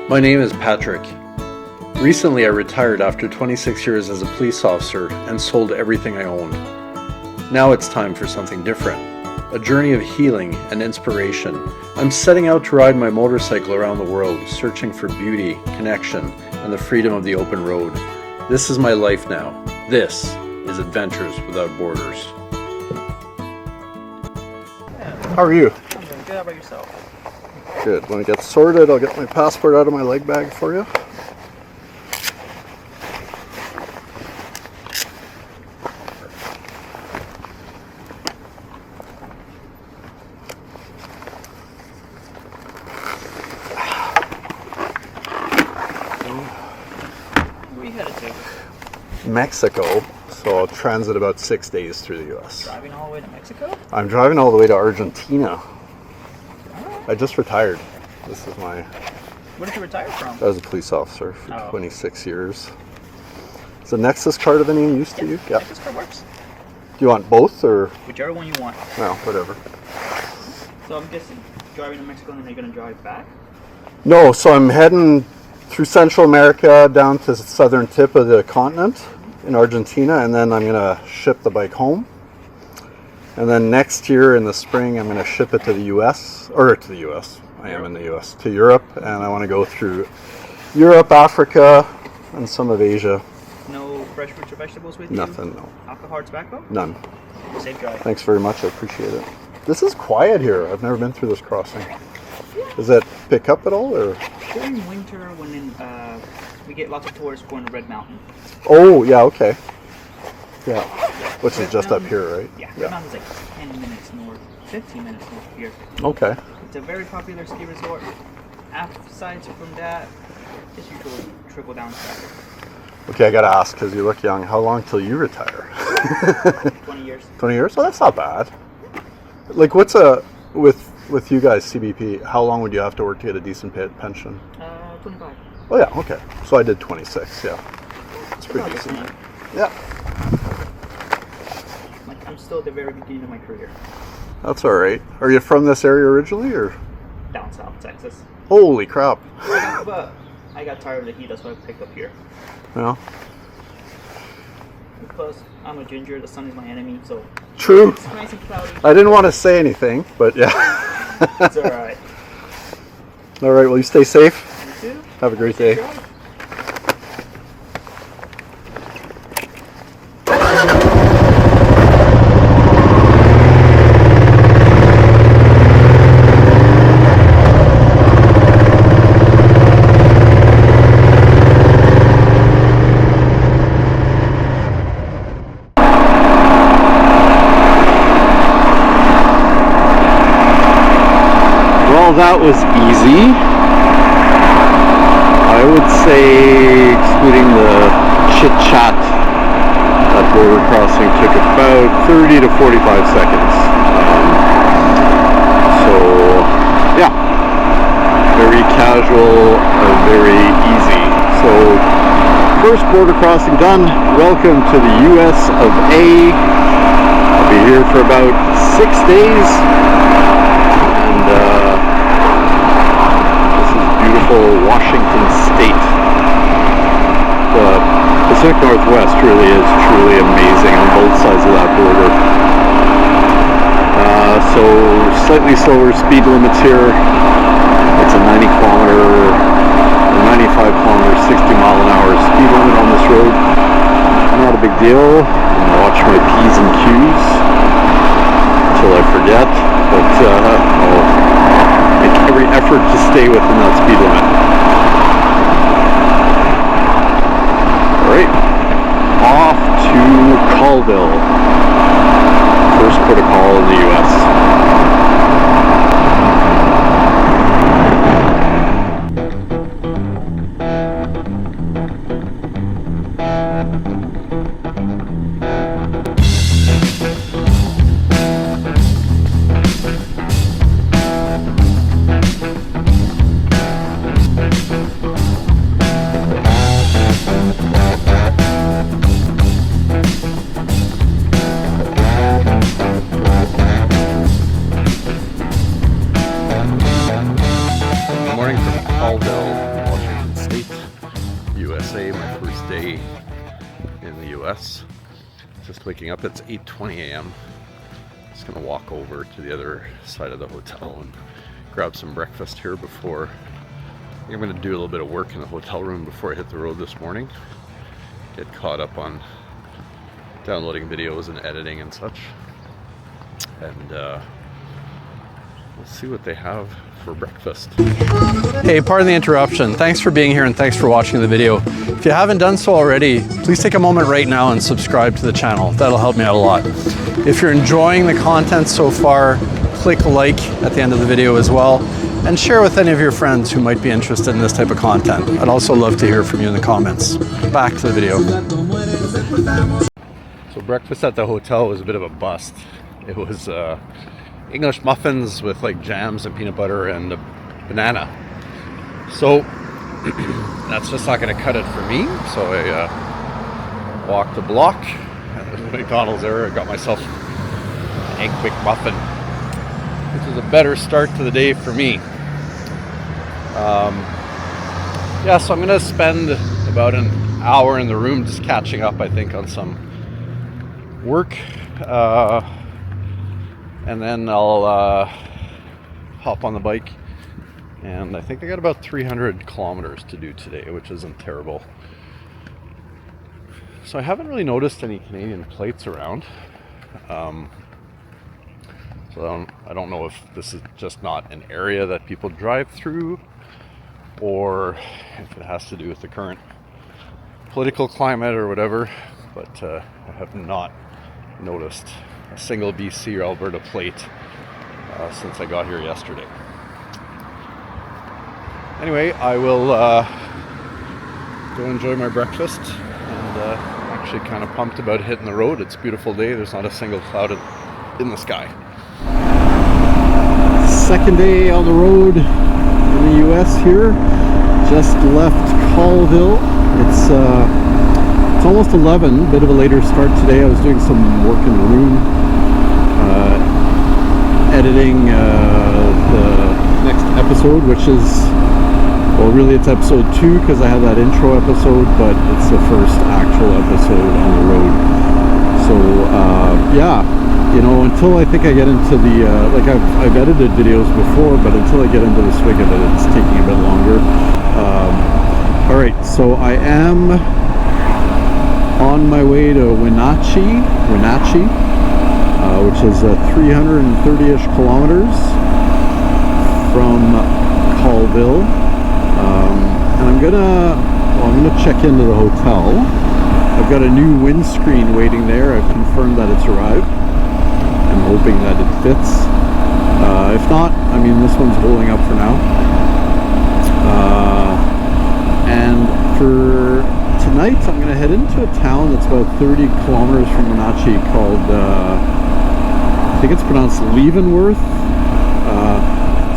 My name is Patrick. Recently I retired after 26 years as a police officer and sold everything I owned. Now it's time for something different. A journey of healing and inspiration. I'm setting out to ride my motorcycle around the world, searching for beauty, connection, and the freedom of the open road. This is my life now. This is Adventures Without Borders. How are you? I'm doing good. How about yourself? Good. When I get sorted, I'll get my passport out of my leg bag for you. Where are you headed to? Mexico, so I'll transit about 6 days through the US. Driving all the way to Mexico? I'm driving all the way to Argentina. I just retired. This is my... Where did you retire from? I was a police officer for Oh. 26 years. Is the Nexus card of any use to you? Yeah. This car works. Do you want both or... Whichever one you want. No, whatever. So I'm guessing driving to Mexico and then you're going to drive back? No, so I'm heading through Central America down to the southern tip of the continent in Argentina, and then I'm going to ship the bike home. And then next year in the spring, I'm going to ship it to the US, or to the US. I am in the US, to Europe, and I want to go through Europe, Africa, and some of Asia. No fresh fruits or vegetables with you? Nothing, no. Alcohol or tobacco? None. Safe drive. Thanks very much, I appreciate it. This is quiet here. I've never been through this crossing. Does that pick up at all, or? During winter, when we get lots of tourists going to Red Mountain. Oh, yeah, okay. Yeah, which is just up here, right? Yeah, Red Mountain's like 10 minutes north, 15 minutes north of here. Okay. It's a very popular ski resort. Aside from that, it's usually trickle down traffic. Okay, I gotta ask, because you look young, how long till you retire? 20 years. 20 years? Well, that's not bad. Like, with you guys, CBP, how long would you have to work to get a decent pension? 25. Oh, yeah, okay. So I did 26, yeah. It's pretty decent. Yeah. Like, I'm still at the very beginning of my career. That's all right. Are you from this area originally, or? Down south Texas. Holy crap. But I got tired of the heat, that's why I picked up here. Yeah. Plus, I'm a ginger, the sun is my enemy, so... True. It's nice and cloudy. I didn't want to say anything, but yeah. It's alright. All right, well, you stay safe. You too. Have a great day. That was easy. I would say, excluding the chit-chat, that border crossing took about 30 to 45 seconds. So, yeah, very casual, very easy. So, first border crossing done. Welcome to the US of A. I'll be here for about 6 days. And, Washington State. The Pacific Northwest really is truly amazing on both sides of that border. So slightly slower speed limits here. It's a 95 kilometer, 60 mile an hour speed limit on this road. Not a big deal. Watch my P's and Q's until I forget, but I'll make every effort to stay within that speed limit. Alright, off to Colville. First protocol in the US. USA, my first day in the US. Just waking up, it's 8:20 a.m. Just gonna walk over to the other side of the hotel and grab some breakfast here before, I think I'm gonna do a little bit of work in the hotel room before I hit the road this morning. Get caught up on downloading videos and editing and such. And we'll see what they have for breakfast. Hey, pardon the interruption. Thanks for being here and thanks for watching the video. If you haven't done so already, please take a moment right now and subscribe to the channel. That'll help me out a lot. If you're enjoying the content so far, click like at the end of the video as well, and share with any of your friends who might be interested in this type of content. I'd also love to hear from you in the comments. Back to the video. So breakfast at the hotel was a bit of a bust. It was English muffins with like jams and peanut butter and a banana. So that's just not going to cut it for me. So I walked the block at the McDonald's there. I got myself an egg quick muffin, which is a better start to the day for me. Yeah, so I'm going to spend about an hour in the room just catching up, I think, on some work. And then I'll hop on the bike, and I think I got about 300 kilometers to do today, which isn't terrible. So I haven't really noticed any Canadian plates around. So I don't know if this is just not an area that people drive through, or if it has to do with the current political climate or whatever, but I have not noticed a single BC or Alberta plate since I got here yesterday. Anyway, I will go enjoy my breakfast, and I'm actually kind of pumped about hitting the road. It's a beautiful day. There's not a single cloud in the sky. Second day on the road in the US here. Just left Colville. It's almost 11, bit of a later start today. I was doing some work in the room, editing the next episode, which is, well, really it's episode 2 because I have that intro episode, but it's the first actual episode on the road. So yeah, you know, until I think I get into the like I've edited videos before, but until I get into the swing of it, it's taking a bit longer. All right, so I am on my way to Wenatchee, which is 330-ish kilometers from Colville, and I'm gonna check into the hotel. I've got a new windscreen waiting there. I've confirmed that it's arrived. I'm hoping that it fits. If not, I mean, this one's holding up for now. And for tonight, I'm going to head into a town that's about 30 kilometers from Wenatchee called, I think it's pronounced Leavenworth.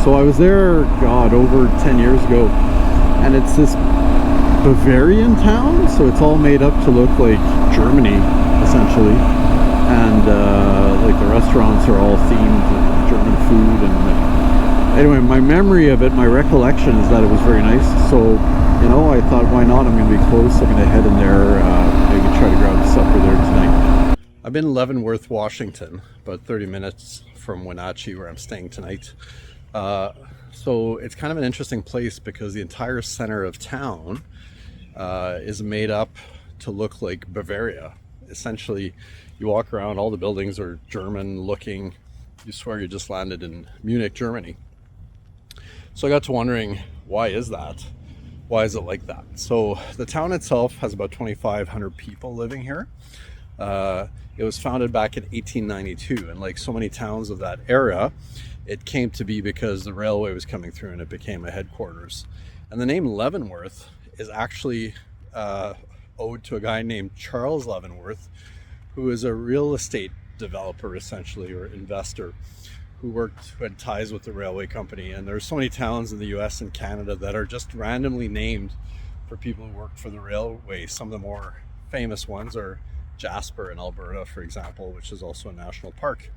So I was there, God, over 10 years ago, and it's this Bavarian town, so it's all made up to look like Germany, essentially. And like the restaurants are all themed with German food. And anyway, my memory of it, my recollection is that it was very nice. So, you know, I thought, why not? I'm going to be close. I'm going to head in there, maybe try to grab supper there tonight. I've been in Leavenworth, Washington, about 30 minutes from Wenatchee, where I'm staying tonight. So it's kind of an interesting place because the entire center of town is made up to look like Bavaria. Essentially, you walk around, all the buildings are German looking. You swear you just landed in Munich, Germany. So I got to wondering, why is that? Why is it like that? So the town itself has about 2,500 people living here. It was founded back in 1892, and like so many towns of that era, it came to be because the railway was coming through and it became a headquarters. And the name Leavenworth is actually owed to a guy named Charles Leavenworth, who is a real estate developer, essentially, or investor, who had ties with the railway company. And there's so many towns in the US and Canada that are just randomly named for people who worked for the railway. Some of the more famous ones are Jasper in Alberta, for example, which is also a national park.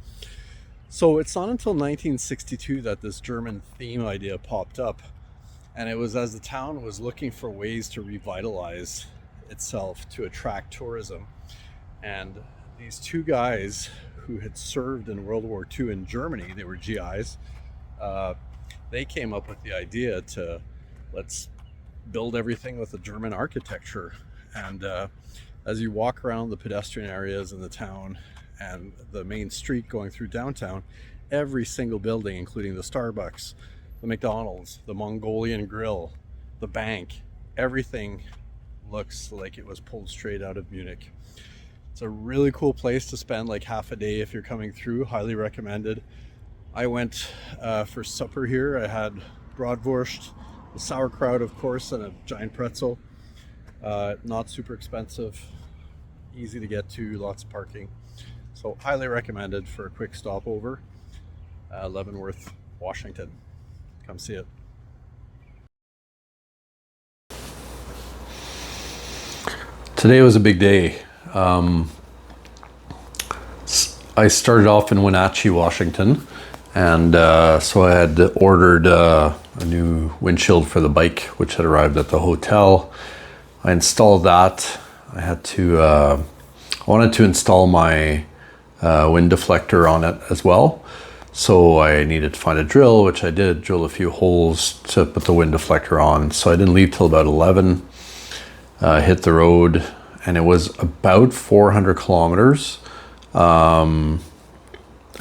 So it's not until 1962 that this German theme idea popped up. And it was as the town was looking for ways to revitalize itself to attract tourism. And these two guys who had served in World War II in Germany, they were GIs, they came up with the idea to let's build everything with the German architecture. And as you walk around the pedestrian areas in the town and the main street going through downtown, every single building, including the Starbucks, the McDonald's, the Mongolian Grill, the bank, everything looks like it was pulled straight out of Munich. It's a really cool place to spend like half a day if you're coming through. Highly recommended. I went for supper here. I had bratwurst, the sauerkraut, of course, and a giant pretzel. Not super expensive, easy to get to, lots of parking. So highly recommended for a quick stopover. Leavenworth, Washington. Come see it. Today was a big day. I started off in Wenatchee, Washington, and so I had ordered a new windshield for the bike, which had arrived at the hotel. I installed that. I wanted to install my wind deflector on it as well. So I needed to find a drill, which I did, drill a few holes to put the wind deflector on. So I didn't leave till about 11, hit the road, and it was about 400 kilometers. And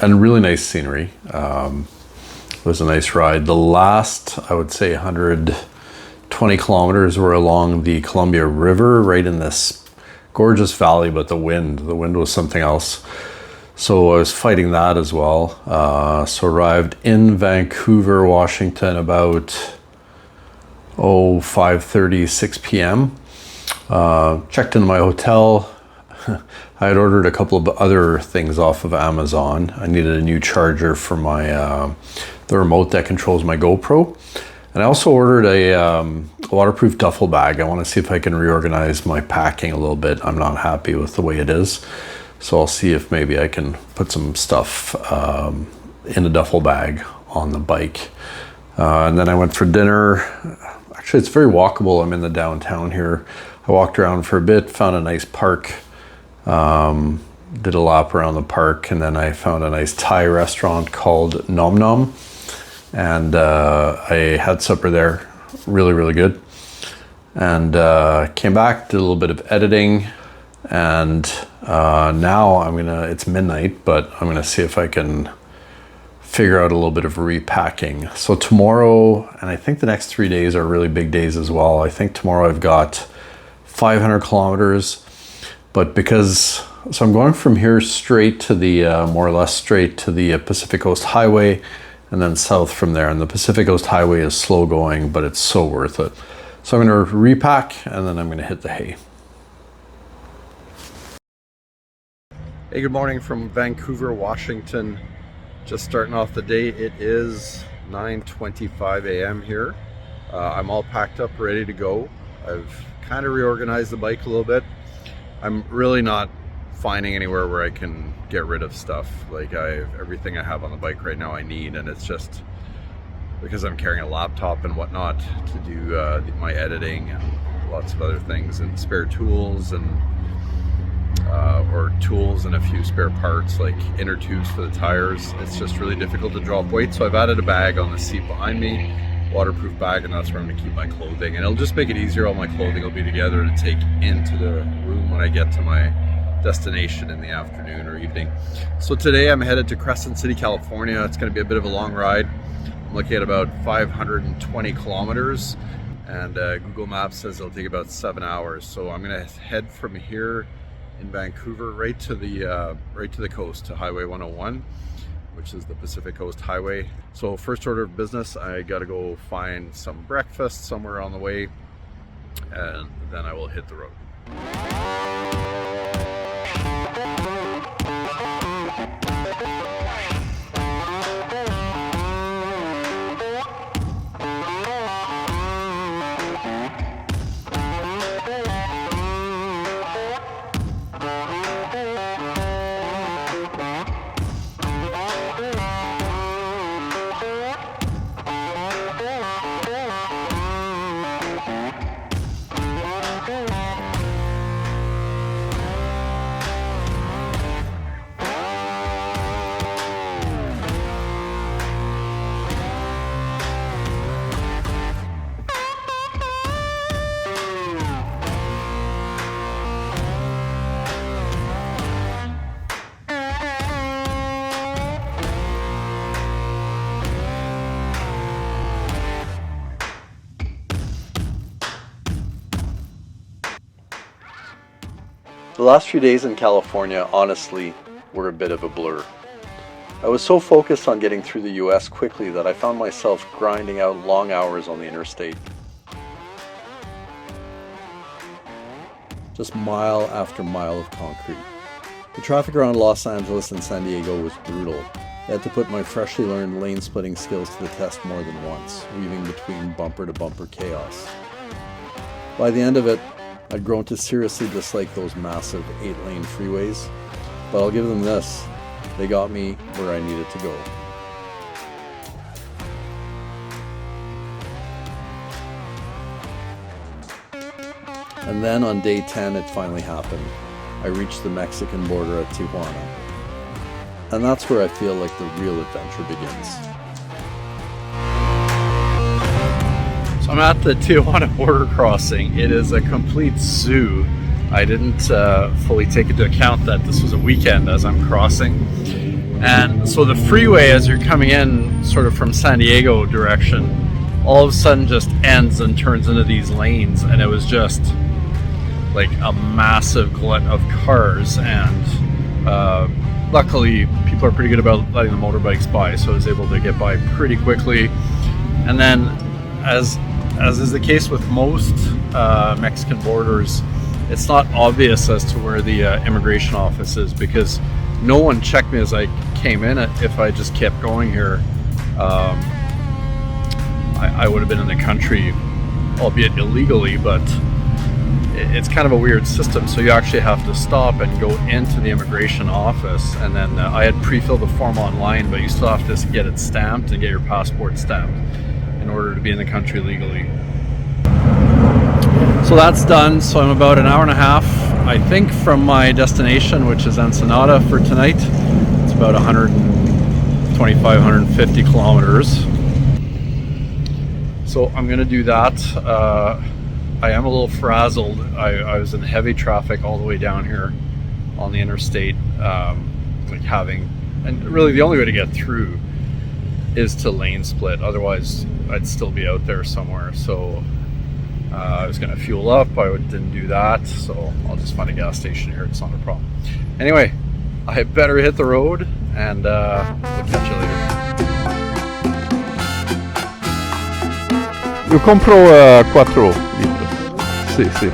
really nice scenery. It was a nice ride. The last, I would say 120 kilometers were along the Columbia River, right in this gorgeous valley, but the wind was something else. So I was fighting that as well. So arrived in Vancouver, Washington about 5:30, 6 p.m. Checked into my hotel. I had ordered a couple of other things off of Amazon. I needed a new charger for my the remote that controls my GoPro. And I also ordered a waterproof duffel bag. I want to see if I can reorganize my packing a little bit. I'm not happy with the way it is. So I'll see if maybe I can put some stuff in a duffel bag on the bike. And then I went for dinner. Actually, it's very walkable. I'm in the downtown here. I walked around for a bit, found a nice park, did a lap around the park, and then I found a nice Thai restaurant called Nom Nom. And I had supper there. Really, really good. And came back, did a little bit of editing. And now it's midnight, but I'm gonna see if I can figure out a little bit of repacking. So tomorrow, and I think the next 3 days are really big days as well. I think tomorrow I've got 500 kilometers, but so I'm going from here straight to the, more or less straight to the Pacific Coast Highway, and then south from there. And the Pacific Coast Highway is slow going, but it's so worth it. So I'm gonna repack, and then I'm gonna hit the hay. Hey, good morning from Vancouver, Washington. Just starting off the day. It is 9:25 a.m. here. I'm all packed up, ready to go. I've kind of reorganized the bike a little bit. I'm really not finding anywhere where I can get rid of stuff. Like everything I have on the bike right now I need, and it's just because I'm carrying a laptop and whatnot to do my editing and lots of other things, and spare tools and or tools and a few spare parts like inner tubes for the tires. It's just really difficult to drop weight, so I've added a bag on the seat behind me, waterproof bag, and that's where I'm going to keep my clothing, and it'll just make it easier. All my clothing will be together to take into the room when I get to my destination in the afternoon or evening. So today I'm headed to Crescent City, California. It's going to be a bit of a long ride. I'm looking at about 520 kilometers, and Google Maps says it'll take about 7 hours. So I'm going to head from here in Vancouver right to the coast, to Highway 101, which is the Pacific Coast Highway. So first order of business, I gotta go find some breakfast somewhere on the way, and then I will hit the road. The last few days in California, honestly, were a bit of a blur. I was so focused on getting through the US quickly that I found myself grinding out long hours on the interstate. Just mile after mile of concrete. The traffic around Los Angeles and San Diego was brutal. I had to put my freshly learned lane splitting skills to the test more than once, weaving between bumper to bumper chaos. By the end of it, I'd grown to seriously dislike those massive 8-lane freeways, but I'll give them this, they got me where I needed to go. And then on day 10 it finally happened. I reached the Mexican border at Tijuana. And that's where I feel like the real adventure begins. So I'm at the Tijuana border crossing. It is a complete zoo. I didn't fully take into account that this was a weekend as I'm crossing. And so the freeway, as you're coming in sort of from San Diego direction, all of a sudden just ends and turns into these lanes, and it was just like a massive glut of cars, and luckily people are pretty good about letting the motorbikes by, so I was able to get by pretty quickly. And then as is the case with most Mexican borders, it's not obvious as to where the immigration office is, because no one checked me as I came in. If I just kept going here, I would have been in the country, albeit illegally, but it's kind of a weird system. So you actually have to stop and go into the immigration office, and then I had pre-filled the form online, but you still have to get it stamped and get your passport stamped in order to be in the country legally. So that's done. So I'm about an hour and a half, I think, from my destination, which is Ensenada, for tonight. It's about 125, 150 kilometers. So I'm gonna do that. I am a little frazzled. I was in heavy traffic all the way down here on the interstate, and really the only way to get through is to lane split. Otherwise, I'd still be out there somewhere. So I was gonna fuel up. I didn't do that, so I'll just find a gas station here. It's not a problem. Anyway, I better hit the road, and we'll catch you later. Io compro 4 litri. Sì, sì.